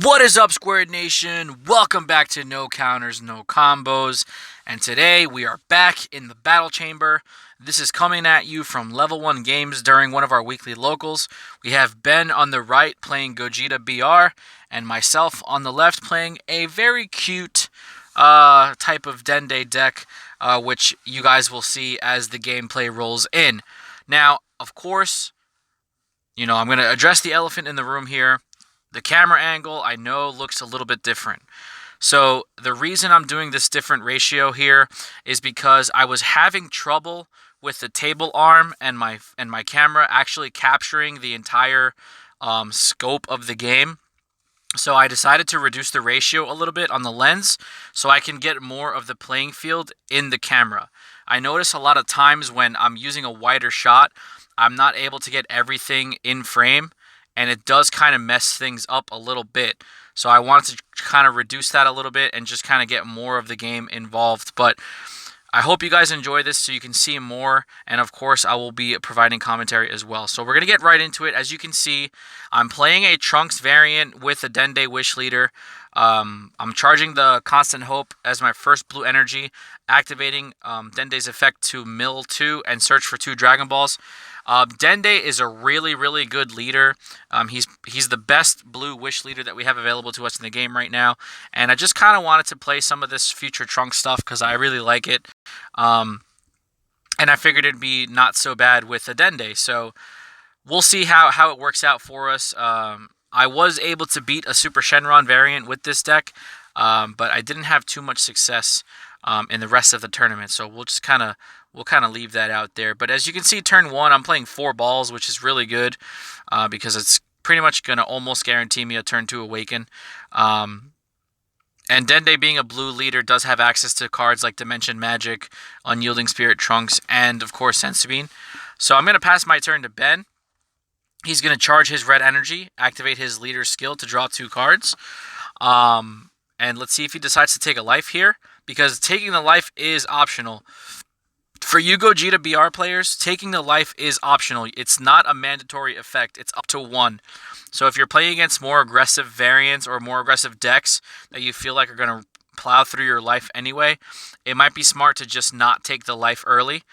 What is up, Squared Nation? Welcome back to No Counters, No Combos. And today we are back in the Battle Chamber. This is coming at you from Level 1 Games during one of our weekly locals. We have Ben on the right playing Gogeta BR, and myself on the left playing a very cute type of Dende deck, which you guys will see as the gameplay rolls in. Now, of course, I'm going to address the elephant in the room here. The camera angle, I know, looks a little bit different. So the reason I'm doing this different ratio here is because I was having trouble with the table arm and my camera actually capturing the entire scope of the game. So I decided to reduce the ratio a little bit on the lens so I can get more of the playing field in the camera. I notice a lot of times when I'm using a wider shot, I'm not able to get everything in frame, and it does kind of mess things up a little bit. So I wanted to kind of reduce that a little bit and just kind of get more of the game involved. But I hope you guys enjoy this so you can see more, and of course I will be providing commentary as well. So we're going to get right into it. As you can see, I'm playing a Trunks variant with a Dende Wish Leader. I'm charging the Constant Hope as my first blue energy, activating Dende's effect to mill 2 and search for 2 Dragon Balls. Dende is a really, really good leader. He's the best blue Wish Leader that we have available to us in the game right now. And I just kind of wanted to play some of this future Trunks stuff because I really like it. And I figured it'd be not so bad with a Dende. So we'll see how it works out for us. I was able to beat a Super Shenron variant with this deck, but I didn't have too much success in the rest of the tournament. So we'll kind of leave that out there. But as you can see, turn 1, I'm playing 4 balls, which is really good because it's pretty much going to almost guarantee me a turn 2 Awaken. And Dende, being a blue leader, does have access to cards like Dimension Magic, Unyielding Spirit Trunks, and, of course, Senzu Bean. So I'm going to pass my turn to Ben. He's going to charge his red energy, activate his leader's skill to draw 2 cards. And let's see if he decides to take a life here, because taking the life is optional. For you Gogeta BR players, taking the life is optional. It's not a mandatory effect. It's up to 1. So if you're playing against more aggressive variants or more aggressive decks that you feel like are going to plow through your life anyway, it might be smart to just not take the life early.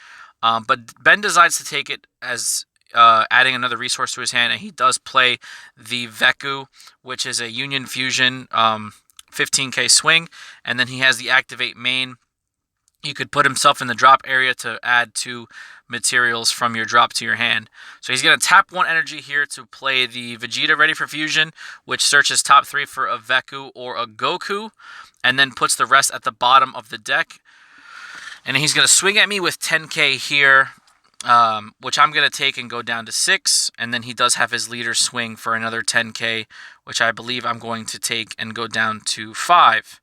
But Ben decides to take it as adding another resource to his hand, and he does play the Veku, which is a Union Fusion 15k swing, and then he has the Activate main. You could put himself in the drop area to add 2 materials from your drop to your hand. So he's going to tap 1 energy here to play the Vegeta Ready for Fusion, which searches top 3 for a Veku or a Goku, and then puts the rest at the bottom of the deck. And he's going to swing at me with 10k here, which I'm going to take and go down to 6. And then he does have his leader swing for another 10k, which I believe I'm going to take and go down to 5.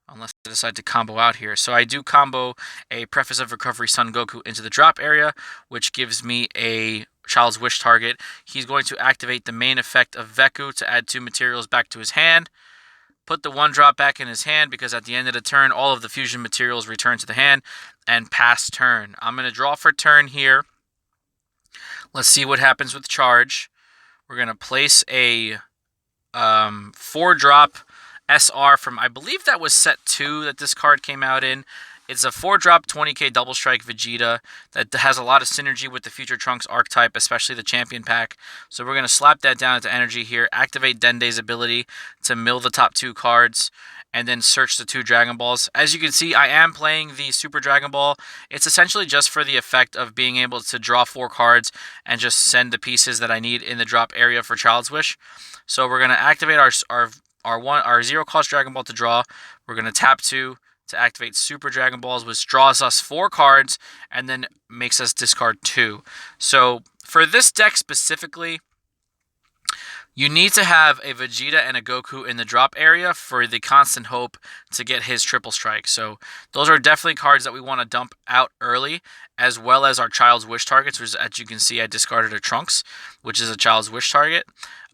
Unless I decide to combo out here. So I do combo a Preface of Recovery Son Goku into the drop area, which gives me a Child's Wish target. He's going to activate the main effect of Veku to add 2 materials back to his hand. Put the 1 drop back in his hand, because at the end of the turn, all of the fusion materials return to the hand, and pass turn. I'm going to draw for turn here. Let's see what happens with charge. We're going to place a 4-drop SR from, I believe that was set 2 that this card came out in. It's a 4-drop 20k Double Strike Vegeta that has a lot of synergy with the Future Trunks archetype, especially the Champion Pack. So we're going to slap that down into energy here, activate Dende's ability to mill the top 2 cards, and then search the 2 Dragon Balls. As you can see, I am playing the Super Dragon Ball. It's essentially just for the effect of being able to draw 4 cards and just send the pieces that I need in the drop area for Child's Wish. So we're going to activate our 0-cost Dragon Ball to draw. We're going to tap 2 to activate Super Dragon Balls, which draws us 4 cards and then makes us discard 2. So for this deck specifically, you need to have a Vegeta and a Goku in the drop area for the Constant Hope to get his Triple Strike. So those are definitely cards that we want to dump out early, as well as our Child's Wish targets, which, as you can see, I discarded a Trunks, which is a Child's Wish target.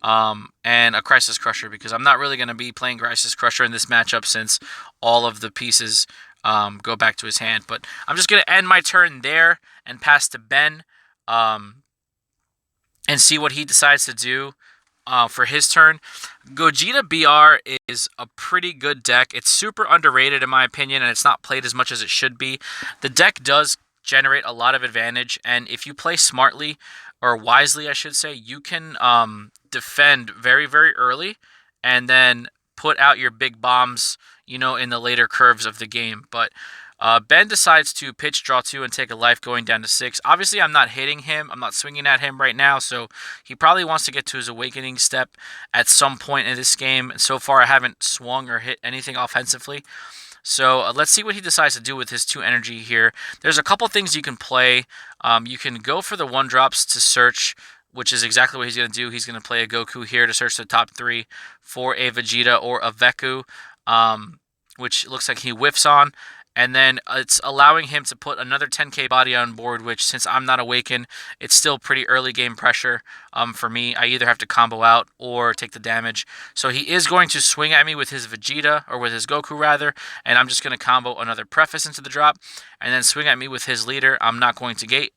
And a Crisis Crusher, because I'm not really going to be playing Crisis Crusher in this matchup since all of the pieces go back to his hand. But I'm just going to end my turn there and pass to Ben and see what he decides to do. for his turn. Gogeta BR is a pretty good deck. It's super underrated in my opinion, and it's not played as much as it should be. The deck does generate a lot of advantage, and if you play smartly, or wisely I should say, you can defend very, very early, and then put out your big bombs, in the later curves of the game. But Ben decides to pitch draw 2 and take a life going down to 6. Obviously, I'm not hitting him. I'm not swinging at him right now, so he probably wants to get to his awakening step at some point in this game. And so far, I haven't swung or hit anything offensively. So let's see what he decides to do with his 2 energy here. There's a couple things you can play. You can go for the 1-drops to search, which is exactly what he's going to do. He's going to play a Goku here to search the top 3 for a Vegeta or a Veku, which looks like he whiffs on. And then it's allowing him to put another 10k body on board, which, since I'm not awakened, it's still pretty early game pressure for me. I either have to combo out or take the damage. So he is going to swing at me with his Vegeta, or with his Goku rather, and I'm just going to combo another Preface into the drop, and then swing at me with his leader. I'm not going to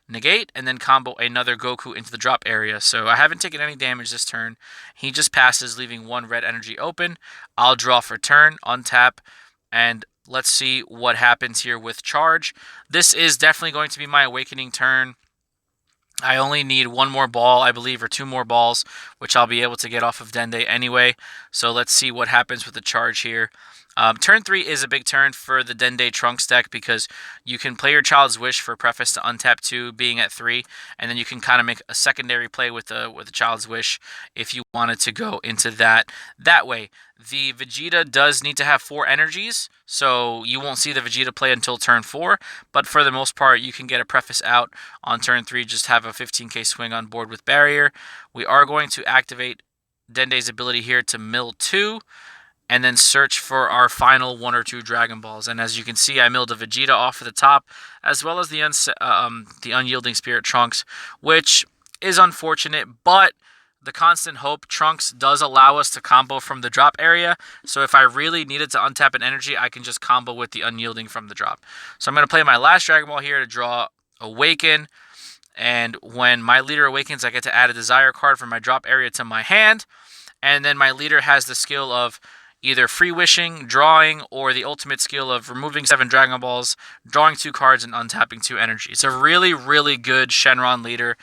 negate, and then combo another Goku into the drop area. So I haven't taken any damage this turn. He just passes, leaving 1 red energy open. I'll draw for turn, untap, and let's see what happens here with charge. This is definitely going to be my awakening turn. I only need 1 more ball, I believe, or 2 more balls, which I'll be able to get off of Dende anyway. So let's see what happens with the charge here. Turn 3 is a big turn for the Dende Trunks deck, because you can play your Child's Wish for Preface to untap 2, being at 3, and then you can kind of make a secondary play with the Child's Wish if you wanted to go into that way. The Vegeta does need to have 4 energies, so you won't see the Vegeta play until turn 4, but for the most part, you can get a Preface out on turn 3, just have a 15k swing on board with Barrier. We are going to activate Dende's ability here to mill 2, and then search for our final 1 or 2 Dragon Balls. And as you can see, I milled a Vegeta off of the top, as well as the Unyielding Spirit Trunks, which is unfortunate, but the Constant Hope Trunks does allow us to combo from the drop area. So if I really needed to untap an energy, I can just combo with the Unyielding from the drop. So I'm going to play my last Dragon Ball here to draw Awaken. And when my leader awakens, I get to add a Desire card from my drop area to my hand. And then my leader has the skill of either free wishing, drawing, or the ultimate skill of removing 7 Dragon Balls, drawing 2 cards, and untapping 2 energy. It's a really, really good Shenron leader.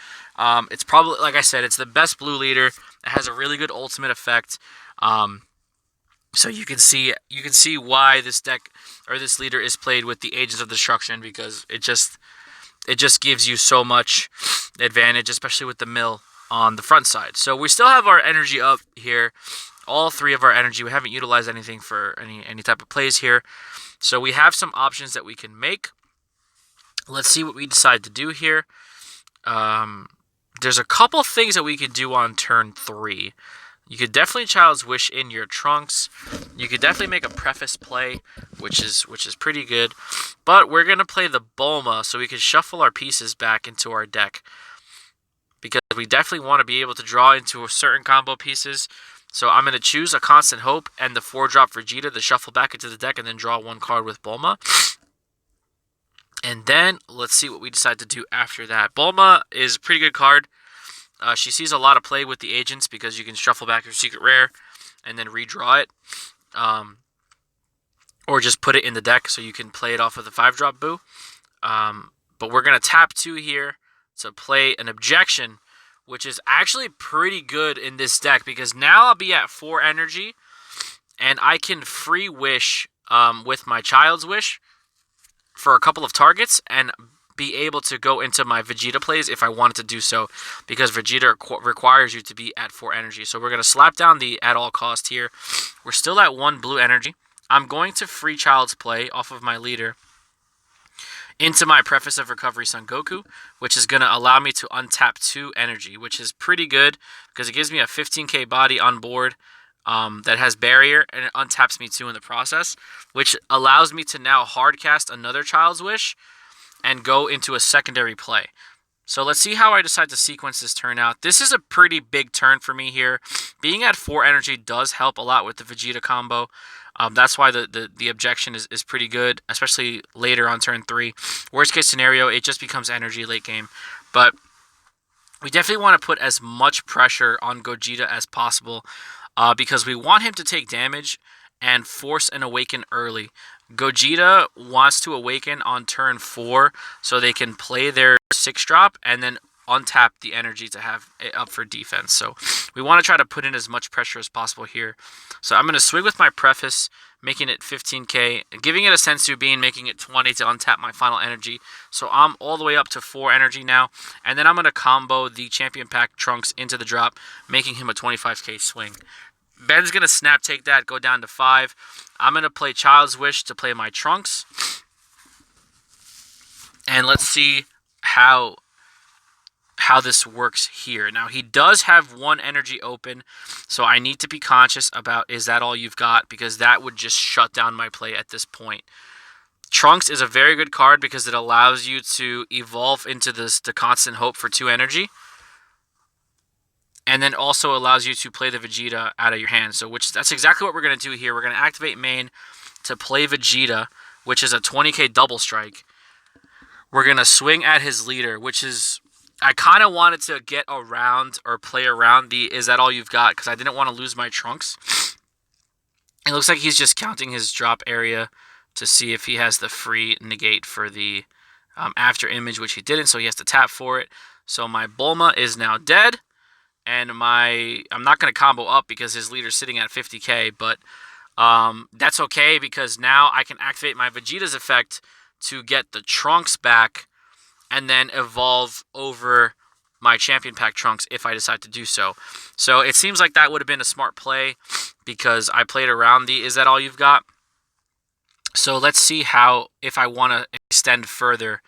It's probably, like I said, it's the best blue leader. It has a really good ultimate effect. So you can see why this deck, or this leader, is played with the Agents of Destruction, because it just gives you so much advantage, especially with the mill on the front side. So we still have our energy up here. All 3 of our energy. We haven't utilized anything for any type of plays here. So we have some options that we can make. Let's see what we decide to do here. There's a couple things that we could do on turn 3. You could definitely Child's Wish in your Trunks. You could definitely make a Preface play, which is pretty good. But we're going to play the Bulma, so we can shuffle our pieces back into our deck, because we definitely want to be able to draw into certain combo pieces. So I'm going to choose a Constant Hope and the 4-drop Vegeta to shuffle back into the deck, and then draw 1 card with Bulma. And then let's see what we decide to do after that. Bulma is a pretty good card. She sees a lot of play with the Agents, because you can shuffle back your Secret Rare and then redraw it. Or just put it in the deck so you can play it off of the 5-drop Boo. But we're going to tap 2 here to play an Objection, which is actually pretty good in this deck, because now I'll be at 4 energy, and I can free wish with my Child's Wish for a couple of targets, and be able to go into my Vegeta plays if I wanted to do so, because Vegeta requires you to be at 4 energy. So we're going to slap down the at all cost here. We're still at 1 blue energy. I'm going to free Child's Play off of my leader into my Preface of Recovery Son Goku, which is going to allow me to untap 2 energy, which is pretty good, because it gives me a 15k body on board that has Barrier, and it untaps me 2 in the process, which allows me to now hardcast another Child's Wish and go into a secondary play. So let's see how I decide to sequence this turn out. This is a pretty big turn for me here. Being at 4 energy does help a lot with the Vegeta combo. That's why the Objection is pretty good, especially later on turn 3. Worst case scenario, it just becomes energy late game. But We definitely want to put as much pressure on Gogeta as possible because we want him to take damage and force an awaken early. Gogeta wants to awaken on turn 4 so they can play their 6-drop and then untap the energy to have it up for defense. So we want to try to put in as much pressure as possible here. So I'm going to swing with my preface, making it 15k, giving it a sensu bean, making it 20 to untap my final energy. So I'm all the way up to 4 energy now. And then I'm going to combo the champion pack Trunks into the drop, making him a 25k swing. Ben's going to snap take that, go down to 5. I'm going to play Child's Wish to play my Trunks. And let's see how this works here. Now, he does have 1 energy open, so I need to be conscious about, is that all you've got? Because that would just shut down my play at this point. Trunks is a very good card because it allows you to evolve into the Constant Hope for 2 energy. And then also allows you to play the Vegeta out of your hand. So that's exactly what we're going to do here. We're going to activate main to play Vegeta, which is a 20k double strike. We're going to swing at his leader, which is... I kind of wanted to get around or play around the is that all you've got because I didn't want to lose my Trunks. It looks like he's just counting his drop area to see if he has the free negate for the after image, which he didn't, so he has to tap for it. So my Bulma is now dead, and I'm not going to combo up because his leader's sitting at 50k, but that's okay because now I can activate my Vegeta's effect to get the Trunks back and then evolve over my champion pack Trunks if I decide to do so. So it seems like that would have been a smart play because I played around the is that all you've got? So let's see if I want to extend further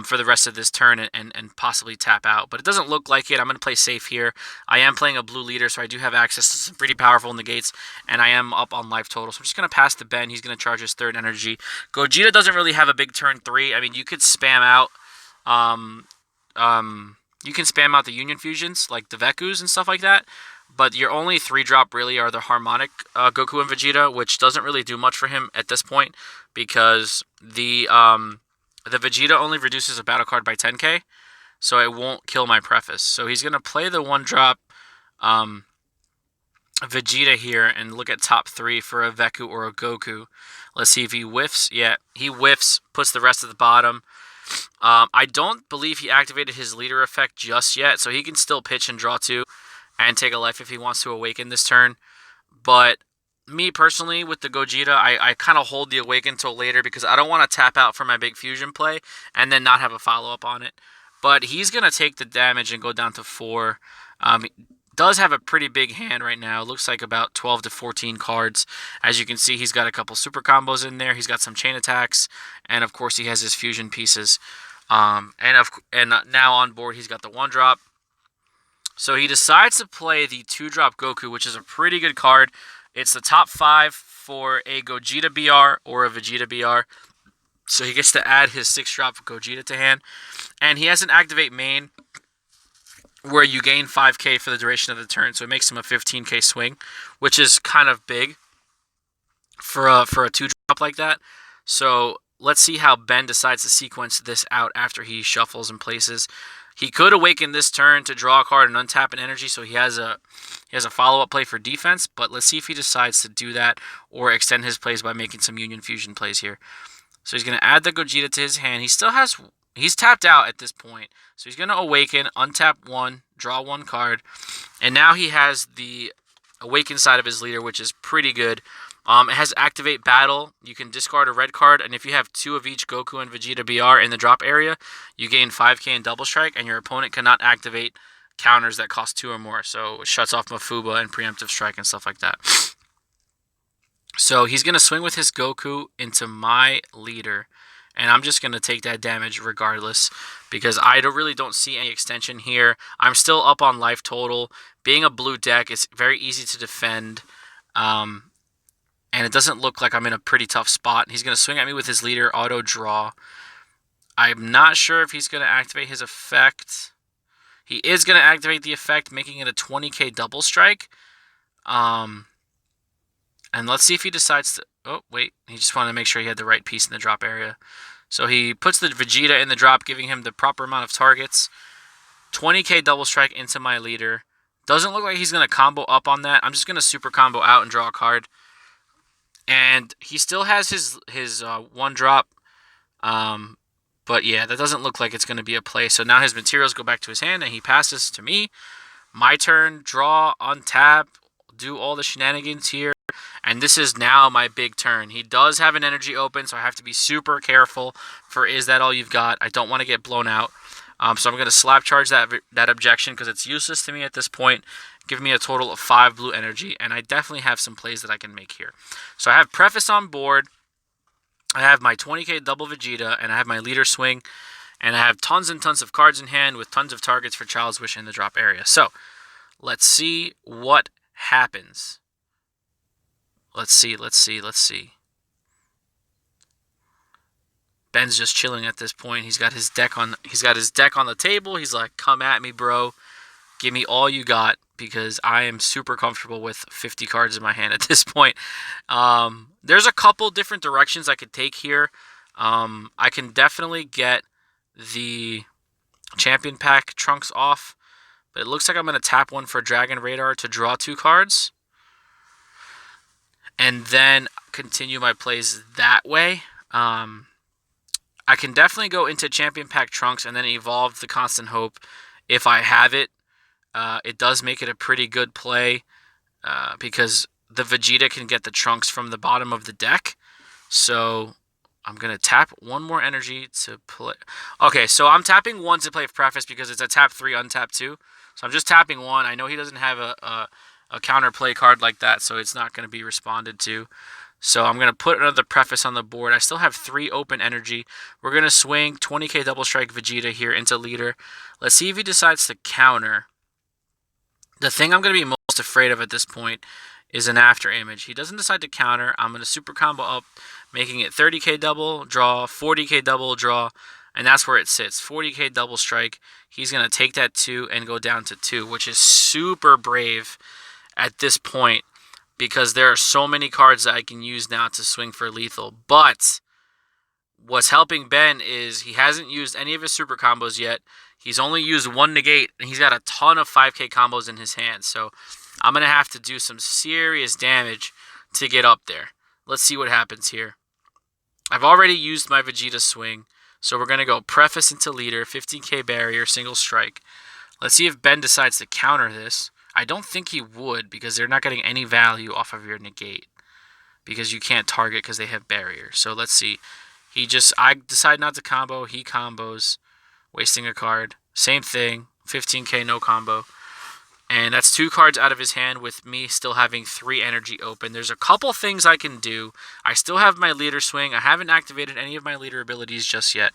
for the rest of this turn and possibly tap out. But it doesn't look like it. I'm going to play safe here. I am playing a blue leader, so I do have access to some pretty powerful negates, and I am up on life total. So I'm just going to pass to Ben. He's going to charge his 3rd energy. Gogeta doesn't really have a big turn 3. I mean, you could spam out you can spam out the Union Fusions, like the Vekus and stuff like that, but your only 3-drop really are the Harmonic Goku and Vegeta, which doesn't really do much for him at this point, because the Vegeta only reduces a battle card by 10k, so it won't kill my preface. So he's going to play the 1-drop Vegeta here and look at top 3 for a Veku or a Goku. Let's see if he whiffs. Yeah, he whiffs, puts the rest at the bottom. I don't believe he activated his leader effect just yet, so he can still pitch and draw 2 and take a life if he wants to awaken this turn. But me personally, with the Gogeta, I kind of hold the awaken until later because I don't want to tap out for my big fusion play and then not have a follow-up on it. But he's going to take the damage and go down to 4. He does have a pretty big hand right now. It looks like about 12 to 14 cards. As you can see, he's got a couple super combos in there. He's got some chain attacks. And, of course, he has his fusion pieces. And now on board, he's got the 1-drop. So he decides to play the 2-drop Goku, which is a pretty good card. It's the top 5 for a Gogeta BR or a Vegeta BR. So he gets to add his 6-drop Gogeta to hand. And he has an activate main where you gain 5k for the duration of the turn. So it makes him a 15k swing, which is kind of big for a 2-drop like that. So let's see how Ben decides to sequence this out after he shuffles and places. He could awaken this turn to draw a card and untap an energy, so he has a follow-up play for defense, but let's see if he decides to do that or extend his plays by making some Union Fusion plays here. So he's going to add the Gogeta to his hand. He's tapped out at this point, so he's going to awaken, untap 1, draw 1 card, and now he has the awaken side of his leader, which is pretty good. It has Activate Battle. You can discard a red card, and if you have 2 of each Goku and Vegeta BR in the drop area, you gain 5k in Double Strike, and your opponent cannot activate counters that cost 2 or more. So it shuts off Mafuba and Preemptive Strike and stuff like that. So he's going to swing with his Goku into my leader, and I'm just going to take that damage regardless because I really don't see any extension here. I'm still up on life total. Being a blue deck, it's very easy to defend. And it doesn't look like I'm in a pretty tough spot. He's going to swing at me with his leader, auto draw. I'm not sure if he's going to activate his effect. He is going to activate the effect, making it a 20k double strike. And let's see if he decides to... Oh, wait. He just wanted to make sure he had the right piece in the drop area. So he puts the Vegeta in the drop, giving him the proper amount of targets. 20k double strike into my leader. Doesn't look like he's going to combo up on that. I'm just going to super combo out and draw a card. And he still has his one drop. But yeah, that doesn't look like it's going to be a play. So now his materials go back to his hand and he passes to me. My turn, draw, untap, do all the shenanigans here. And this is now my big turn. He does have an energy open, so I have to be super careful for is that all you've got? I don't want to get blown out. So I'm going to slap charge that objection because it's useless to me at this point. Give me a total of 5 blue energy, and I definitely have some plays that I can make here. So I have Preface on board. I have my 20k double Vegeta, and I have my leader swing. And I have tons and tons of cards in hand with tons of targets for Child's Wish in the drop area. So, let's see what happens. Let's see. Ben's just chilling at this point. He's got his deck on the table. He's like, "Come at me, bro. Give me all you got," because I am super comfortable with 50 cards in my hand at this point. There's a couple different directions I could take here. I can definitely get the champion pack trunks off, but it looks like I'm going to tap one for Dragon Radar to draw 2 cards and then continue my plays that way. I can definitely go into champion pack trunks and then evolve the Constant Hope if I have it. It does make it a pretty good play because the Vegeta can get the trunks from the bottom of the deck. So I'm going to tap one more energy to play. Okay, so I'm tapping 1 to play Preface because it's a tap 3, untap 2. So I'm just tapping 1. I know he doesn't have a counter play card like that, so it's not going to be responded to. So I'm going to put another Preface on the board. I still have 3 open energy. We're going to swing 20k double strike Vegeta here into leader. Let's see if he decides to counter. The thing I'm going to be most afraid of at this point is an after image. He doesn't decide to counter. I'm going to super combo up, making it 30k double, draw, 40k double, draw, and that's where it sits. 40k double strike. He's going to take that 2 and go down to 2, which is super brave at this point because there are so many cards that I can use now to swing for lethal. But what's helping Ben is he hasn't used any of his super combos yet. He's only used 1 negate, and he's got a ton of 5k combos in his hand. So I'm going to have to do some serious damage to get up there. Let's see what happens here. I've already used my Vegeta swing, so we're going to go Preface into leader, 15k barrier, single strike. Let's see if Ben decides to counter this. I don't think he would because they're not getting any value off of your negate because you can't target because they have barrier. So let's see. I decide not to combo. He combos, wasting a card. Same thing, 15k no combo. And that's 2 cards out of his hand with me still having 3 energy open. There's a couple things I can do. I still have my leader swing. I haven't activated any of my leader abilities just yet.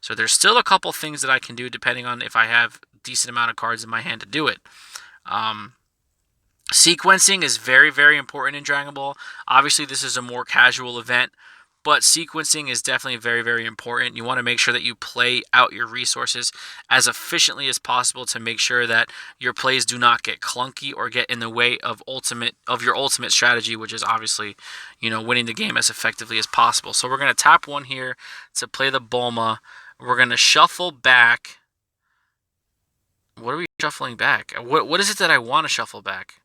So there's still a couple things that I can do depending on if I have a decent amount of cards in my hand to do it. Sequencing is very, very important in Dragon Ball. Obviously, this is a more casual event, but sequencing is definitely very, very important. You want to make sure that you play out your resources as efficiently as possible to make sure that your plays do not get clunky or get in the way of your ultimate strategy, which is obviously, winning the game as effectively as possible. So we're going to tap 1 here to play the Bulma. We're going to shuffle back. What are we shuffling back? What is it that I want to shuffle back?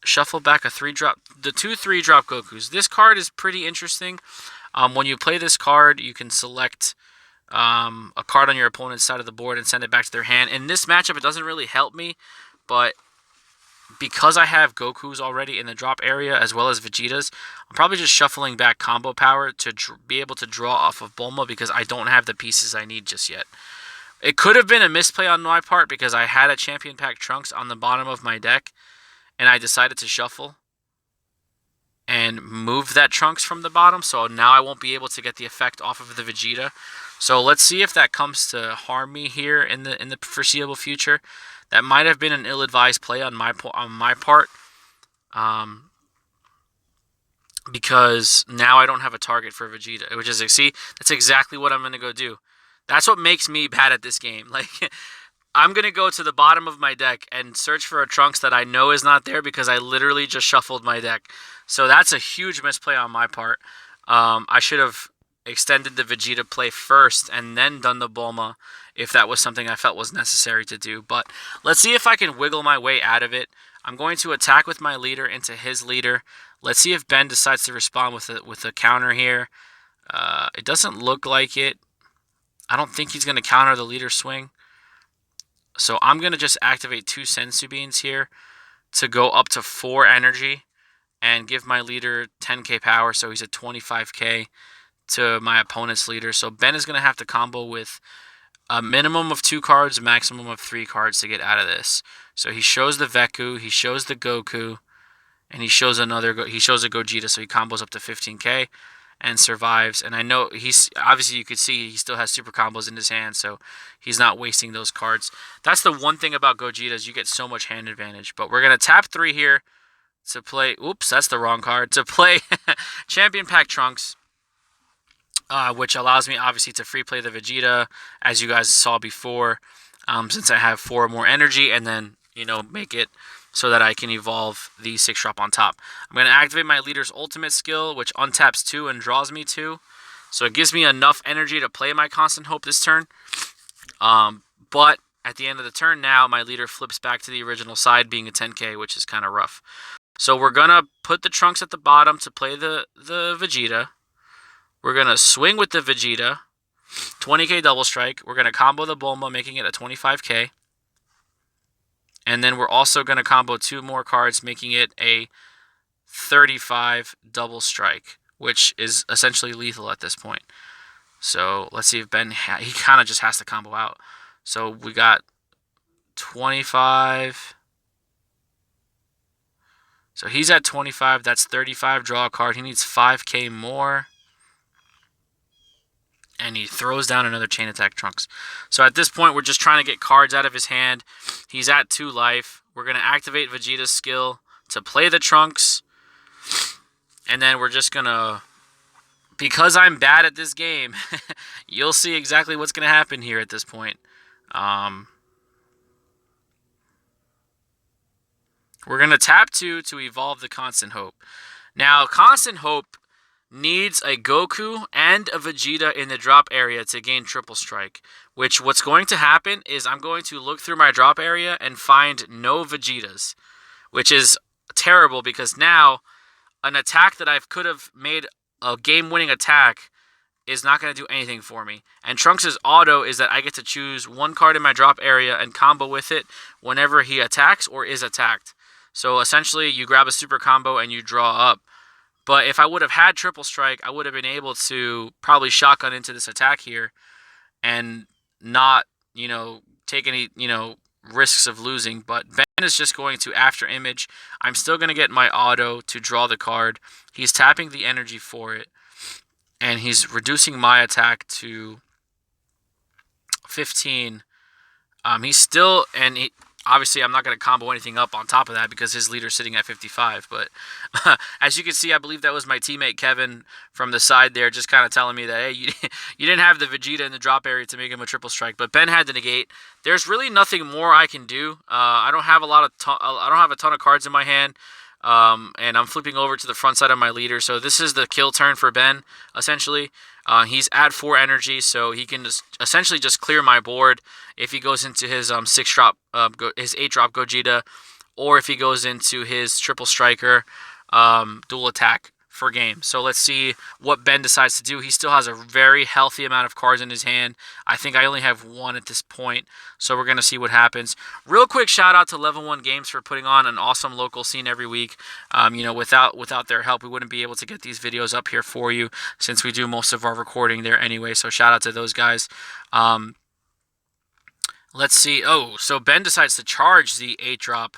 Shuffle back a 3-drop, the 2 3-drop Gokus. This card is pretty interesting. When you play this card, you can select a card on your opponent's side of the board and send it back to their hand. In this matchup, it doesn't really help me, but because I have Gokus already in the drop area as well as Vegetas, I'm probably just shuffling back combo power to be able to draw off of Bulma because I don't have the pieces I need just yet. It could have been a misplay on my part because I had a Champion Pack Trunks on the bottom of my deck, and I decided to shuffle and move that Trunks from the bottom, so now I won't be able to get the effect off of the Vegeta. So let's see if that comes to harm me here in the foreseeable future. That might have been an ill-advised play on my part, because now I don't have a target for Vegeta, which is, see, that's exactly what I'm going to go do. That's what makes me bad at this game. Like, I'm going to go to the bottom of my deck and search for a Trunks that I know is not there because I literally just shuffled my deck. So that's a huge misplay on my part. I should have extended the Vegeta play first and then done the Bulma if that was something I felt was necessary to do. But let's see if I can wiggle my way out of it. I'm going to attack with my leader into his leader. Let's see if Ben decides to respond with a counter here. It doesn't look like it. I don't think he's going to counter the leader swing. So I'm going to just activate 2 Senzu Beans here to go up to 4 energy and give my leader 10k power, so he's at 25k to my opponent's leader. So Ben is going to have to combo with a minimum of 2 cards, a maximum of 3 cards to get out of this. So he shows the Veku, he shows the Goku, and he shows a Gogeta, so he combos up to 15k and survives. And I know he's obviously, you could see he still has super combos in his hand, so he's not wasting those cards. That's the one thing about Gogeta, is you get so much hand advantage. But we're going to tap 3 here to play, oops, that's the wrong card, to play Champion Pack Trunks, which allows me obviously to free play the Vegeta, as you guys saw before, since I have 4 more energy, and then, you know, make it so that I can evolve the 6-drop on top. I'm going to activate my leader's ultimate skill, which untaps 2 and draws me 2. So it gives me enough energy to play my Constant Hope this turn. But at the end of the turn now, my leader flips back to the original side, being a 10k, which is kind of rough. So we're going to put the Trunks at the bottom to play the Vegeta. We're going to swing with the Vegeta, 20k double strike. We're going to combo the Bulma, making it a 25k. And then we're also going to combo 2 more cards, making it a 35 double strike, which is essentially lethal at this point. So let's see if Ben, he kind of just has to combo out. So we got 25. So he's at 25. That's 35. Draw a card. He needs 5k more. And he throws down another Chain Attack Trunks. So at this point, we're just trying to get cards out of his hand. He's at 2 life. We're going to activate Vegeta's skill to play the Trunks. And then we're just going to, because I'm bad at this game, you'll see exactly what's going to happen here at this point. We're going to tap 2 to evolve the Constant Hope. Now, Constant Hope needs a Goku and a Vegeta in the drop area to gain triple strike, which what's going to happen is I'm going to look through my drop area and find no Vegetas, which is terrible because now an attack that I could have made a game-winning attack is not going to do anything for me. And Trunks' auto is that I get to choose 1 card in my drop area and combo with it whenever he attacks or is attacked. So essentially you grab a super combo and you draw up. But if I would have had triple strike, I would have been able to probably shotgun into this attack here and not, you know, take any, you know, risks of losing. But Ben is just going to after image. I'm still going to get my auto to draw the card. He's tapping the energy for it. And he's reducing my attack to 15. He's still, and he, obviously, I'm not going to combo anything up on top of that because his leader's sitting at 55. But as you can see, I believe that was my teammate Kevin from the side there just kind of telling me that, hey, you didn't have the Vegeta in the drop area to make him a triple strike. But Ben had to negate. There's really nothing more I can do. I don't have a ton of cards in my hand. And I'm flipping over to the front side of my leader. So this is the kill turn for Ben, essentially. He's at 4 energy, so he can just essentially just clear my board if he goes into his 6-drop, his 8-drop Gogeta, or if he goes into his triple striker dual attack for game. So let's see what Ben decides to do. He still has a very healthy amount of cards in his hand. I think I only have 1 at this point, so we're going to see what happens. Real quick shout out to Level 1 Games for putting on an awesome local scene every week. You know, without their help, we wouldn't be able to get these videos up here for you since we do most of our recording there anyway, so shout out to those guys. Let's see. Oh, so Ben decides to charge the 8-drop.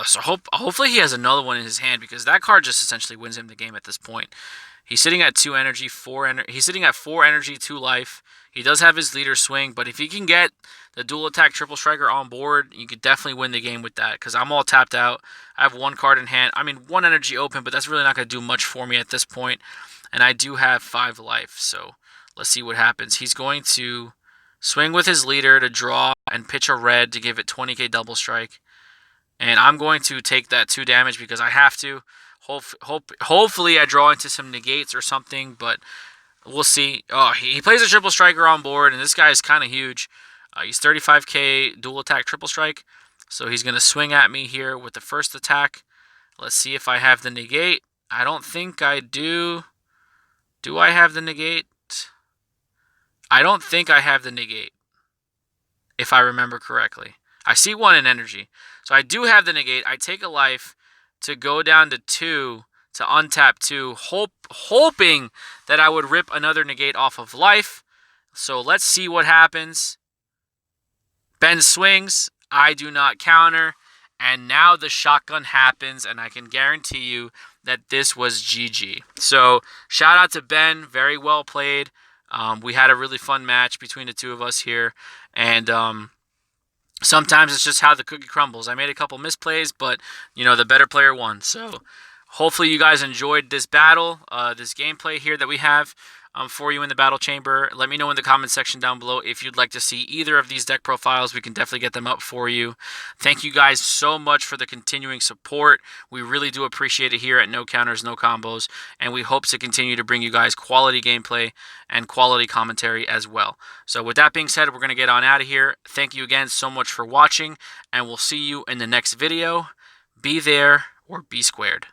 So hopefully he has another one in his hand because that card just essentially wins him the game at this point. He's sitting at 2 energy, 4 he's sitting at 4 energy, 2 life. He does have his leader swing, but if he can get the dual attack triple striker on board, you could definitely win the game with that because I'm all tapped out. I have 1 card in hand. I mean, 1 energy open, but that's really not going to do much for me at this point. And I do have 5 life, so let's see what happens. He's going to swing with his leader to draw and pitch a red to give it 20k double strike. And I'm going to take that 2 damage because I have to. Hopefully I draw into some negates or something, but We'll see. Oh, he plays a triple striker on board, and this guy is kind of huge. He's 35k dual attack triple strike. So he's going to swing at me here with the first attack. Let's see if I have the negate. I don't think I do. Do I have the negate? I don't think I have the negate, if I remember correctly. I see 1 in energy. So I do have the negate. I take a life to go down to 2 to untap 2, hoping that I would rip another negate off of life. So let's see what happens. Ben swings. I do not counter. And now the shotgun happens, and I can guarantee you that this was GG. So shout out to Ben. Very well played. We had a really fun match between the two of us here. And sometimes it's just how the cookie crumbles. I made a couple misplays, but, you know, the better player won. So hopefully you guys enjoyed this battle, this gameplay here that we have for you in the battle chamber. Let me know in the comment section down below if you'd like to see either of these deck profiles. We can definitely get them up for you. Thank you guys so much for the continuing support. We really do appreciate it here at No Counters, No Combos, and we hope to continue to bring you guys quality gameplay and quality commentary as well. So with that being said, we're going to get on out of here. Thank you again so much for watching, and we'll see you in the next video. Be there or be squared.